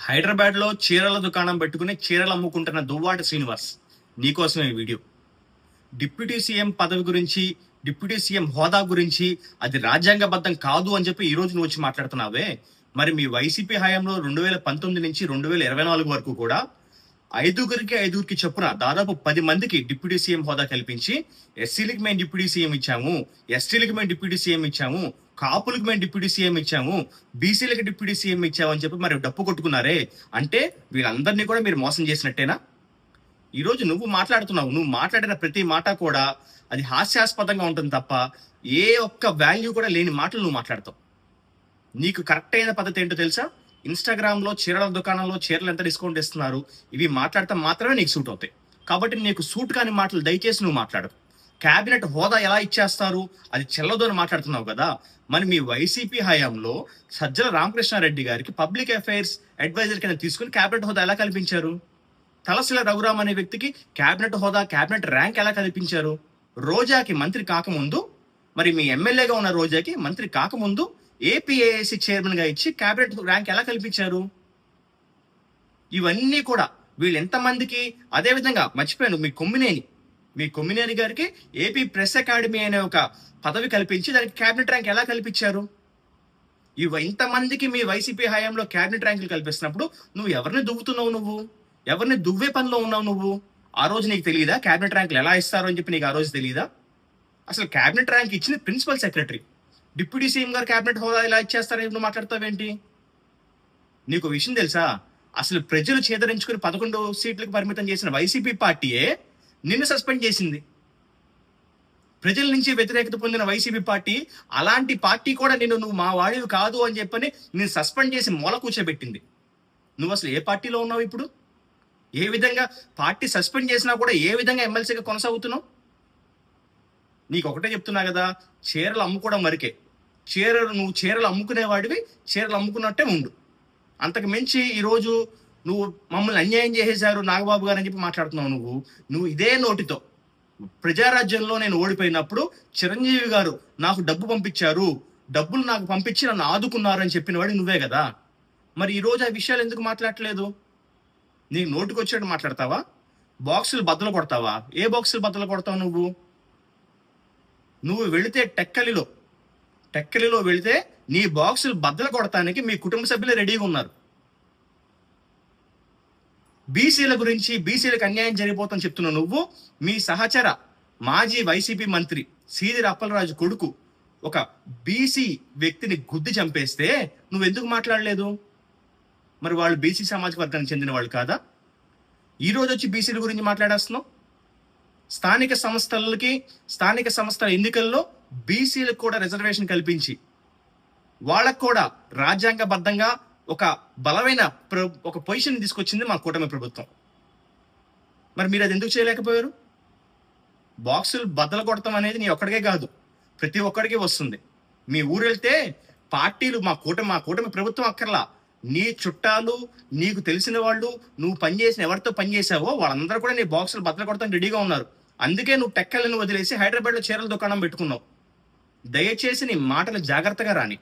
హైదరాబాద్ లో చీరల దుకాణం పెట్టుకుని చీరలు అమ్ముకుంటున్న దువ్వాడ శ్రీనివాస్, నీకోసమే ఈ వీడియో. డిప్యూటీ సీఎం పదవి గురించి, డిప్యూటీ సీఎం హోదా గురించి అది రాజ్యాంగబద్ధం కాదు అని చెప్పి ఈ రోజు నువ్వు వచ్చి మాట్లాడుతున్నావే. మరి మీ వైసీపీ హయాంలో 2019 నుంచి 2024 వరకు కూడా ఐదుగురికి చొప్పున దాదాపు 10 మందికి డిప్యూటీ సీఎం హోదా కల్పించి, ఎస్సీలకు మేము డిప్యూటీ సీఎం ఇచ్చాము, ఎస్టీలకు మేము డిప్యూటీ సీఎం ఇచ్చాము, కాపులకు మేము డిప్యూటీ సీఎం ఇచ్చాము, బీసీలకు డిప్యూటీ సీఎం ఇచ్చాము అని చెప్పి మరి డప్పు కొట్టుకున్నారే. అంటే వీళ్ళందరినీ కూడా మీరు మోసం చేసినట్టేనా? ఈరోజు నువ్వు మాట్లాడుతున్నావు, నువ్వు మాట్లాడిన ప్రతి మాట కూడా అది హాస్యాస్పదంగా ఉంటుంది తప్ప ఏ ఒక్క వాల్యూ కూడా లేని మాటలు నువ్వు మాట్లాడతావు. నీకు కరెక్ట్ అయిన పద్ధతి ఏంటో తెలుసా? ఇన్స్టాగ్రామ్ లో చీరల దుకాణంలో చీరలు ఎంత డిస్కౌంట్ ఇస్తున్నారు, ఇవి మాట్లాడితే మాత్రమే నీకు సూట్ అవుతాయి. కాబట్టి నీకు సూట్ కాని మాటలు దయచేసి నువ్వు మాట్లాడు. క్యాబినెట్ హోదా ఎలా ఇచ్చేస్తారు, అది చెల్లదు అని మాట్లాడుతున్నావు కదా. మరి మీ వైసీపీ హయాంలో సజ్జల రామకృష్ణారెడ్డి గారికి పబ్లిక్ అఫైర్స్ అడ్వైజర్ కింద తీసుకుని క్యాబినెట్ హోదా ఎలా కల్పించారు? తలసిల రఘురామ్ అనే వ్యక్తికి క్యాబినెట్ హోదా, క్యాబినెట్ ర్యాంక్ ఎలా కల్పించారు? రోజాకి మంత్రి కాకముందు, మరి మీ ఎమ్మెల్యేగా ఉన్న రోజాకి మంత్రి కాకముందు ఏపీఏఎస్సీ చైర్మన్ గా ఇచ్చి క్యాబినెట్ ర్యాంక్ ఎలా కల్పించారు? ఇవన్నీ కూడా వీళ్ళు ఎంతమందికి, అదే విధంగా మర్చిపోయాను, మీ కొమ్మినేని గారికి ఏపీ ప్రెస్ అకాడమీ అనే ఒక పదవి కల్పించి దానికి క్యాబినెట్ ర్యాంక్ ఎలా కల్పించారు? ఇంతమందికి మీ వైసీపీ హయాంలో క్యాబినెట్ ర్యాంకులు కల్పిస్తున్నప్పుడు నువ్వు ఎవరిని దువ్వుతున్నావు? నువ్వు ఎవరిని దువ్వే పనిలో ఉన్నావు? నువ్వు ఆ రోజు నీకు తెలియదా క్యాబినెట్ ర్యాంకులు ఎలా ఇస్తారో అని చెప్పి? నీకు ఆ రోజు తెలియదా? అసలు క్యాబినెట్ ర్యాంక్ ఇచ్చింది ప్రిన్సిపల్ సెక్రటరీ. డిప్యూటీ సీఎం గారు క్యాబినెట్ హోదా ఇలా ఇచ్చేస్తారని నువ్వు మాట్లాడతావేంటి? నీకు విషయం తెలుసా? అసలు ప్రజలు చేదరించుకుని 11 సీట్లకు పరిమితం చేసిన వైసీపీ పార్టీయే నిన్ను సస్పెండ్ చేసింది. ప్రజల నుంచి వ్యతిరేకత పొందిన వైసీపీ పార్టీ, అలాంటి పార్టీ కూడా నువ్వు మా వాడివి కాదు అని చెప్పని నేను సస్పెండ్ చేసి మూల కూర్చోబెట్టింది. నువ్వు అసలు ఏ పార్టీలో ఉన్నావు ఇప్పుడు? ఏ విధంగా పార్టీ సస్పెండ్ చేసినా కూడా ఏ విధంగా ఎమ్మెల్సీగా కొనసాగుతున్నావు? నీకు ఒకటే చెప్తున్నా కదా, చీరలు అమ్ముకోవడం వరకే. నువ్వు చీరలు అమ్ముకునేవాడివి, చీరలు అమ్ముకున్నట్టే ఉండు. అంతకు మించి ఈరోజు నువ్వు మమ్మల్ని అన్యాయం చేసేశారు నాగబాబు గారు అని చెప్పి మాట్లాడుతున్నావు. నువ్వు ఇదే నోటితో ప్రజారాజ్యంలో నేను ఓడిపోయినప్పుడు చిరంజీవి గారు నాకు డబ్బు పంపించారు, డబ్బులు నాకు పంపించి నన్ను ఆదుకున్నారు అని చెప్పిన వాడు నువ్వే కదా. మరి ఈరోజు ఆ విషయాలు ఎందుకు మాట్లాడట్లేదు? నీ నోటికి వచ్చేట్టు మాట్లాడతావా? బాక్సులు బద్దలు కొడతావా? ఏ బాక్సులు బద్దలు కొడతావు? నువ్వు వెళితే టెక్కలిలో వెళితే నీ బాక్సులు బద్దలు కొడటానికి మీ కుటుంబ సభ్యులే రెడీగా ఉన్నారు. బీసీల గురించి, బీసీలకు అన్యాయం జరిగిపోతుందని చెప్తున్నావు నువ్వు. మీ సహచర మాజీ వైసీపీ మంత్రి సీదిరి అప్పలరాజు కొడుకు ఒక బీసీ వ్యక్తిని గుద్ది చంపేస్తే నువ్వెందుకు మాట్లాడలేదు? మరి వాళ్ళు బీసీ సామాజిక వర్గానికి చెందిన వాళ్ళు కాదా? ఈరోజు వచ్చి బీసీల గురించి మాట్లాడేస్తున్నావు. స్థానిక సంస్థల ఎన్నికల్లో బీసీలకు కూడా రిజర్వేషన్ కల్పించి వాళ్ళకు కూడా రాజ్యాంగబద్ధంగా ఒక బలమైన ఒక పొజిషన్ తీసుకొచ్చింది మా కూటమి ప్రభుత్వం. మరి మీరు అది ఎందుకు చేయలేకపోయారు? బాక్సులు బద్దలు కొడతాం అనేది నీ ఒక్కడికే కాదు, ప్రతి ఒక్కడికి వస్తుంది. మీ ఊరు వెళ్తే పార్టీలు, మా కూటమి ప్రభుత్వం అక్కర్లా, నీ చుట్టాలు, నీకు తెలిసిన వాళ్ళు, నువ్వు ఎవరితో పనిచేసావో వాళ్ళందరూ కూడా నీ బాక్సులు బద్దలు కొడతాం రెడీగా ఉన్నారు. అందుకే నువ్వు టెక్కలను వదిలేసి హైదరాబాద్లో చీరల దుకాణం పెట్టుకున్నావు. దయచేసి నీ మాటలు జాగ్రత్తగా రాని.